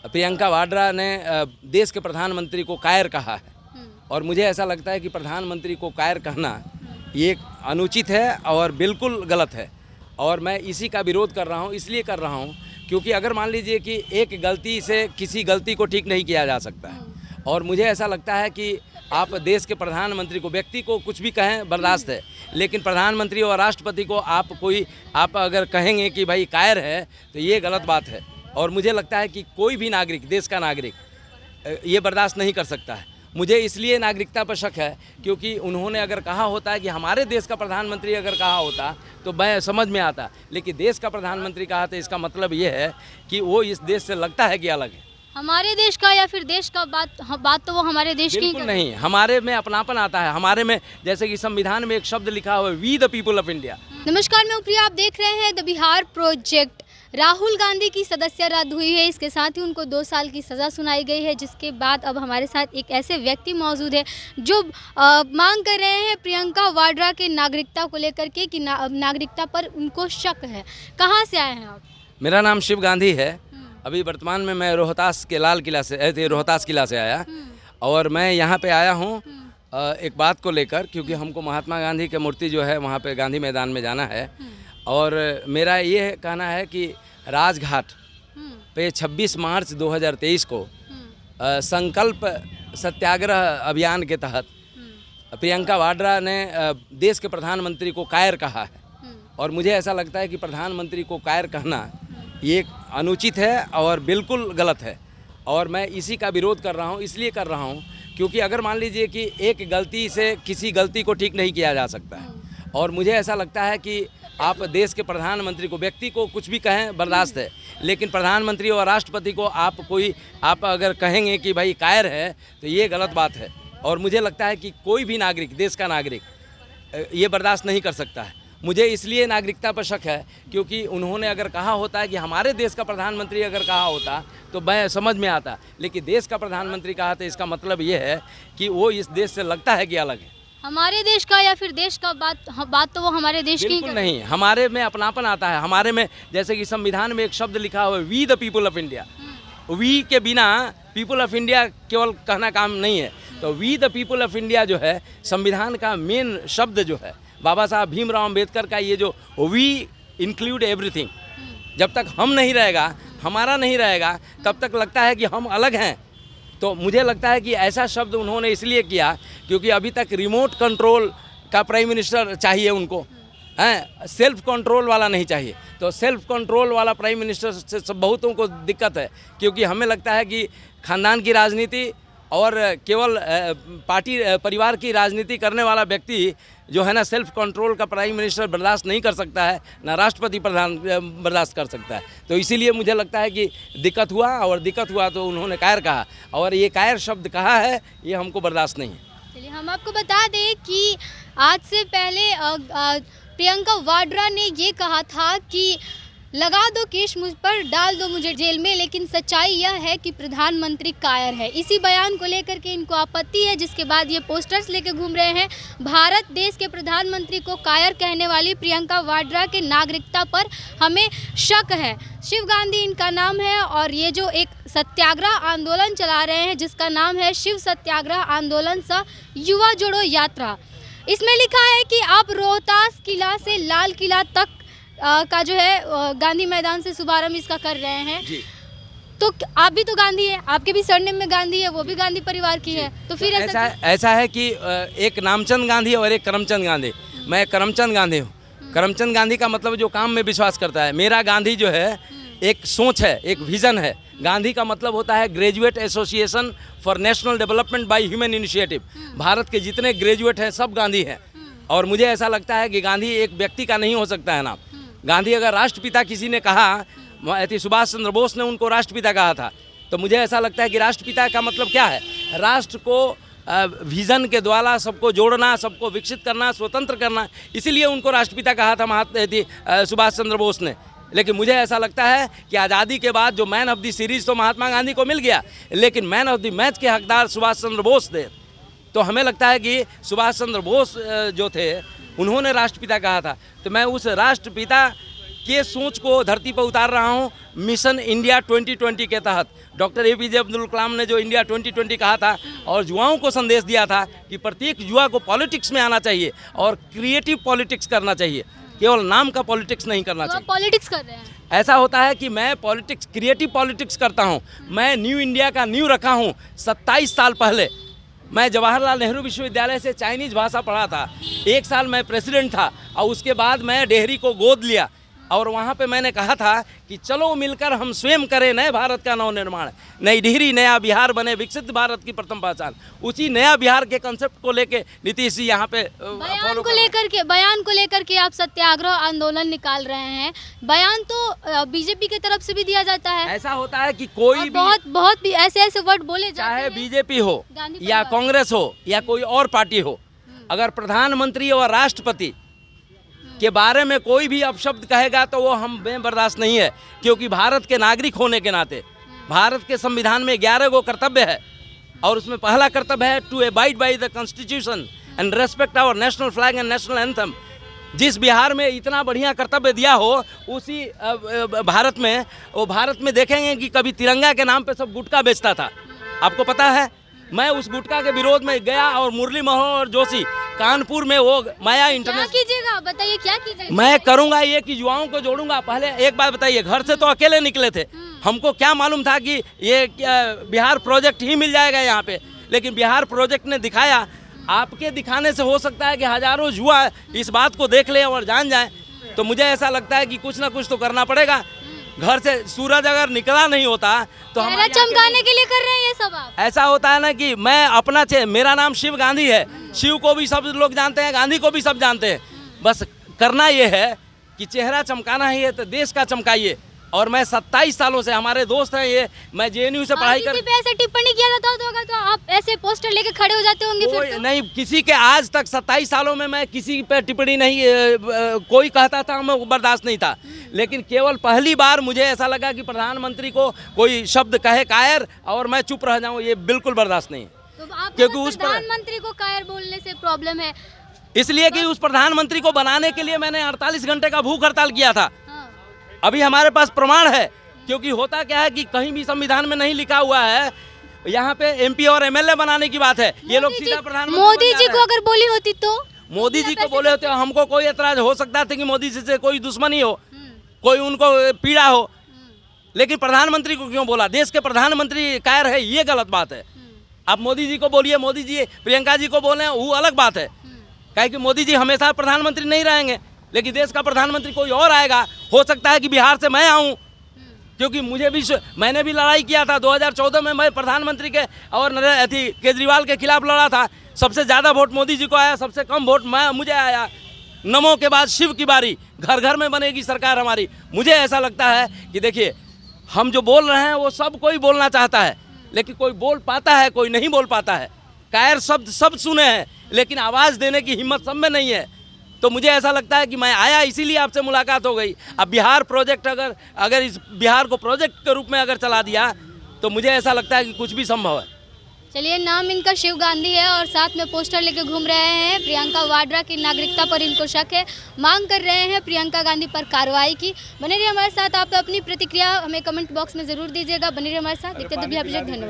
प्रियंका वाड्रा ने देश के प्रधानमंत्री को कायर कहा है और मुझे ऐसा लगता है कि प्रधानमंत्री को कायर कहना ये अनुचित है और बिल्कुल गलत है और मैं इसी का विरोध कर रहा हूँ। इसलिए कर रहा हूँ क्योंकि अगर मान लीजिए कि एक गलती से किसी गलती को ठीक नहीं किया जा सकता है और मुझे ऐसा लगता है कि आप देश के प्रधानमंत्री को, व्यक्ति को कुछ भी कहें बर्दाश्त है, लेकिन प्रधानमंत्री और राष्ट्रपति को आप अगर कहेंगे कि भाई कायर है तो ये गलत बात है। और मुझे लगता है कि कोई भी नागरिक, देश का नागरिक ये बर्दाश्त नहीं कर सकता है। मुझे इसलिए नागरिकता पर शक है क्योंकि उन्होंने अगर कहा होता है कि हमारे देश का प्रधानमंत्री अगर कहा होता तो मैं समझ में आता, लेकिन देश का प्रधानमंत्री कहा तो इसका मतलब ये है कि वो इस देश से लगता है कि अलग है। हमारे देश का या फिर देश का बात तो वो हमारे देश की बिल्कुल नहीं, हमारे में अपनापन आता है। हमारे में जैसे कि संविधान में एक शब्द लिखा हुआ है, we the people of India. नमस्कार, मैं प्रिया, आप देख रहे हैं द बिहार प्रोजेक्ट। राहुल गांधी की सदस्यता रद्द हुई है, इसके साथ ही उनको 2 साल की सज़ा सुनाई गई है, जिसके बाद अब हमारे साथ एक ऐसे व्यक्ति मौजूद है जो मांग कर रहे हैं प्रियंका वाड्रा के नागरिकता को लेकर के कि नागरिकता पर उनको शक है। कहाँ से आए हैं आप? मेरा नाम शिव गांधी है। अभी वर्तमान में मैं रोहतास के रोहतास किला से आया और मैं यहाँ पे आया हूँ एक बात को लेकर, क्योंकि हमको महात्मा गांधी की मूर्ति जो है वहाँ पे गांधी मैदान में जाना है और मेरा ये कहना है कि राजघाट पे 26 मार्च 2023 को संकल्प सत्याग्रह अभियान के तहत प्रियंका वाड्रा ने देश के प्रधानमंत्री को कायर कहा है और मुझे ऐसा लगता है कि प्रधानमंत्री को कायर कहना ये अनुचित है और बिल्कुल गलत है और मैं इसी का विरोध कर रहा हूँ। इसलिए कर रहा हूँ क्योंकि अगर मान लीजिए कि एक गलती से किसी गलती को ठीक नहीं किया जा सकता है और मुझे ऐसा लगता है कि आप देश के प्रधानमंत्री को, व्यक्ति को कुछ भी कहें बर्दाश्त है, लेकिन प्रधानमंत्री और राष्ट्रपति को आप अगर कहेंगे कि भाई कायर है तो ये गलत बात है और मुझे लगता है कि कोई भी नागरिक, देश का नागरिक ये बर्दाश्त नहीं कर सकता है। मुझे इसलिए नागरिकता पर शक है क्योंकि उन्होंने अगर कहा होता है कि हमारे देश का प्रधानमंत्री अगर कहा होता तो मैं समझ में आता, लेकिन देश का प्रधानमंत्री कहा तो इसका मतलब ये है कि वो इस देश से लगता है कि अलग है। हमारे देश का या फिर देश का बात तो वो हमारे देश की बिल्कुल नहीं, हमारे में अपनापन आता है। हमारे में जैसे कि संविधान में एक शब्द लिखा हुआ है, we the people of India. We के बिना पीपल ऑफ इंडिया केवल कहना काम नहीं है, तो we the people of India जो है संविधान का मेन शब्द जो है, बाबा साहब भीमराव अंबेडकर का ये जो वी इंक्लूड एवरीथिंग, जब तक हम नहीं रहेगा, हमारा नहीं रहेगा, तब तक लगता है कि हम अलग हैं। तो मुझे लगता है कि ऐसा शब्द उन्होंने इसलिए किया क्योंकि अभी तक रिमोट कंट्रोल का प्राइम मिनिस्टर चाहिए उनको, हैं, सेल्फ कंट्रोल वाला नहीं चाहिए। तो सेल्फ कंट्रोल वाला प्राइम मिनिस्टर से सब बहुतों को दिक्कत है क्योंकि हमें लगता है कि खानदान की राजनीति और केवल पार्टी परिवार की राजनीति करने वाला व्यक्ति जो है ना, सेल्फ कंट्रोल का प्राइम मिनिस्टर बर्दाश्त नहीं कर सकता है, ना राष्ट्रपति प्रधान बर्दाश्त कर सकता है। तो इसीलिए मुझे लगता है कि दिक्कत हुआ तो उन्होंने कायर कहा और ये कायर शब्द कहा है, ये हमको बर्दाश्त नहीं है। चलिए, हम आपको बता दें कि आज से पहले प्रियंका वाड्रा ने ये कहा था कि लगा दो केस मुझ पर, डाल दो मुझे जेल में, लेकिन सच्चाई यह है कि प्रधानमंत्री कायर है। इसी बयान को लेकर के इनको आपत्ति है, जिसके बाद ये पोस्टर्स लेके घूम रहे हैं। भारत देश के प्रधानमंत्री को कायर कहने वाली प्रियंका वाड्रा के नागरिकता पर हमें शक है। शिव गांधी इनका नाम है और ये जो एक सत्याग्रह आंदोलन चला रहे हैं जिसका नाम है शिव सत्याग्रह आंदोलन सह युवा जोड़ो यात्रा, इसमें लिखा है कि आप रोहतास किला से लाल किला तक का जो है गांधी मैदान से शुभारंभ इसका कर रहे हैं जी। तो आप भी तो गांधी है, आपके भी सरनेम में गांधी है, वो भी गांधी परिवार की है, तो फिर ऐसा है कि एक नामचंद गांधी और एक करमचंद गांधी। मैं करमचंद गांधी हूँ। करमचंद गांधी का मतलब जो काम में विश्वास करता है। मेरा गांधी जो है एक सोच है, एक विजन है। गांधी का मतलब होता है graduate association for national development by human initiative. Bharat के जितने ग्रेजुएट हैं सब गांधी हैं और मुझे ऐसा लगता है कि गांधी एक व्यक्ति का नहीं हो सकता है नाम। गांधी अगर राष्ट्रपिता किसी ने कहा, सुभाष चंद्र बोस ने उनको राष्ट्रपिता कहा था, तो मुझे ऐसा लगता है कि राष्ट्रपिता का मतलब क्या है, राष्ट्र को विजन के द्वारा सबको जोड़ना, सबको विकसित करना, स्वतंत्र करना, इसीलिए उनको राष्ट्रपिता कहा था सुभाष चंद्र बोस ने। लेकिन मुझे ऐसा लगता है कि आज़ादी के बाद जो मैन ऑफ द सीरीज़ तो महात्मा गांधी को मिल गया, लेकिन मैन ऑफ द मैच के हकदार सुभाष चंद्र बोस थे। तो हमें लगता है कि सुभाष चंद्र बोस जो थे उन्होंने राष्ट्रपिता कहा था, तो मैं उस राष्ट्रपिता के सोच को धरती पर उतार रहा हूँ मिशन इंडिया 2020 के तहत। डॉक्टर APJ अब्दुल कलाम ने जो इंडिया 2020 कहा था और युवाओं को संदेश दिया था कि प्रत्येक युवा को पॉलिटिक्स में आना चाहिए और क्रिएटिव पॉलिटिक्स करना चाहिए, केवल नाम का पॉलिटिक्स नहीं करना तो चाहिए। आप पॉलिटिक्स कर रहे हैं। ऐसा होता है कि मैं पॉलिटिक्स, क्रिएटिव पॉलिटिक्स करता हूँ। मैं न्यू इंडिया का न्यू रखा हूँ। 27 साल पहले मैं जवाहरलाल नेहरू विश्वविद्यालय से चाइनीज़ भाषा पढ़ा था। 1 साल मैं प्रेसिडेंट था और उसके बाद मैं डेहरी को गोद लिया और वहाँ पे मैंने कहा था कि चलो मिलकर हम स्वयं करें नए भारत का नवनिर्माण। नई डिहरी नया बिहार बने, विकसित भारत की प्रथम पहचान। उसी नया बिहार के कंसेप्ट को लेके नीतीश जी यहाँ पे बयान को लेकर के आप सत्याग्रह आंदोलन निकाल रहे हैं। बयान तो बीजेपी की तरफ से भी दिया जाता है। ऐसा होता है कि कोई भी बहुत भी ऐसे वर्ड बोले जाते चाहे हैं, बीजेपी हो गांधी या परिवार। कांग्रेस हो या कोई और पार्टी हो, अगर प्रधानमंत्री और राष्ट्रपति के बारे में कोई भी अपशब्द कहेगा तो वो हम बर्दाश्त नहीं है, क्योंकि भारत के नागरिक होने के नाते भारत के संविधान में 11 गो कर्तव्य है और उसमें पहला कर्तव्य है to abide by the constitution and respect our national flag and national anthem. जिस बिहार में इतना बढ़िया कर्तव्य दिया हो उसी भारत में देखेंगे कि कभी तिरंगा के नाम पे सब गुटखा बेचता था। आपको पता है, मैं उस गुटखा के विरोध में गया और मुरली मनोहर जोशी कानपुर में वो माया क्या इंटरनेशनल कीजिएगा, बताइए क्या कीजिएगा? मैं करूंगा ये कि युवाओं को जोड़ूंगा। पहले एक बात बताइए, घर से तो अकेले निकले थे, हमको क्या मालूम था कि ये बिहार प्रोजेक्ट ही मिल जाएगा यहाँ पे, लेकिन बिहार प्रोजेक्ट ने दिखाया। आपके दिखाने से हो सकता है कि हजारों युवा इस बात को देख ले और जान जाए। तो मुझे ऐसा लगता है कि कुछ ना कुछ तो करना पड़ेगा। घर से सूरज अगर निकला नहीं होता तो हम चेहरा चमकाने के लिए कर रहे हैं ये सब आप। ऐसा होता है ना कि मैं अपना मेरा नाम शिव गांधी है। शिव को भी सब लोग जानते हैं, गांधी को भी सब जानते हैं। बस करना ये है कि चेहरा चमकाना ही है तो देश का चमकाइए। और मैं 27 सालों से, हमारे दोस्त हैं ये, मैं JNU से पढ़ाई कर, किसी पे ऐसे टिप्पणी किया जाता होगा तो आप ऐसे पोस्टर लेके खड़े हो जाते होंगे फिर तो? नहीं, किसी के आज तक 27 सालों में मैं किसी पे टिप्पणी नहीं, कोई कहता था मैं बर्दाश्त नहीं था। लेकिन केवल पहली बार मुझे ऐसा लगा कि प्रधानमंत्री को कोई शब्द कहे कायर और मैं चुप रह जाऊं, ये बिल्कुल बर्दाश्त नहीं है। तो आप क्योंकि उस प्रधानमंत्री को कायर बोलने से प्रॉब्लम है, इसलिए कि उस प्रधानमंत्री को बनाने के लिए मैंने 48 घंटे का भूख हड़ताल किया था। हाँ। अभी हमारे पास प्रमाण है। क्योंकि होता क्या है कि कहीं भी संविधान में नहीं लिखा हुआ है यहाँ पे MP और MLA बनाने की बात है। ये लोग सीधा प्रधानमंत्री मोदी जी को अगर बोली होती तो? मोदी जी को बोले होते हमको कोई एतराज हो सकता था कि मोदी जी से कोई दुश्मनी हो, कोई उनको पीड़ा हो, लेकिन प्रधानमंत्री को क्यों बोला? देश के प्रधानमंत्री कायर है, ये गलत बात है। आप मोदी जी को बोलिए, मोदी जी प्रियंका जी को बोले, वो अलग बात है। काहे कि मोदी जी हमेशा प्रधानमंत्री नहीं रहेंगे, लेकिन देश का प्रधानमंत्री कोई और आएगा। हो सकता है कि बिहार से मैं आऊँ, क्योंकि मैंने भी लड़ाई किया था 2014 में। मैं प्रधानमंत्री के और केजरीवाल के खिलाफ लड़ा था। सबसे ज़्यादा वोट मोदी जी को आया, सबसे कम वोट मुझे आया। नमो के बाद शिव की बारी, घर घर में बनेगी सरकार हमारी। मुझे ऐसा लगता है कि देखिए, हम जो बोल रहे हैं वो सब कोई बोलना चाहता है, लेकिन कोई बोल पाता है, कोई नहीं बोल पाता है। कायर शब्द सब सुने हैं, लेकिन आवाज़ देने की हिम्मत सब में नहीं है। तो मुझे ऐसा लगता है कि मैं आया इसीलिए आपसे मुलाकात हो गई। अब बिहार प्रोजेक्ट अगर इस बिहार को प्रोजेक्ट के रूप में अगर चला दिया तो मुझे ऐसा लगता है कि कुछ भी संभव है। चलिए, नाम इनका शिव गांधी है और साथ में पोस्टर लेके घूम रहे हैं। प्रियंका वाड्रा की नागरिकता पर इनको शक है, मांग कर रहे हैं प्रियंका गांधी पर कार्रवाई की। बने रहिए हमारे साथ। आप अपनी प्रतिक्रिया हमें कमेंट बॉक्स में ज़रूर दीजिएगा। बने रहिए हमारे साथ। देखते हैं। धन्यवाद।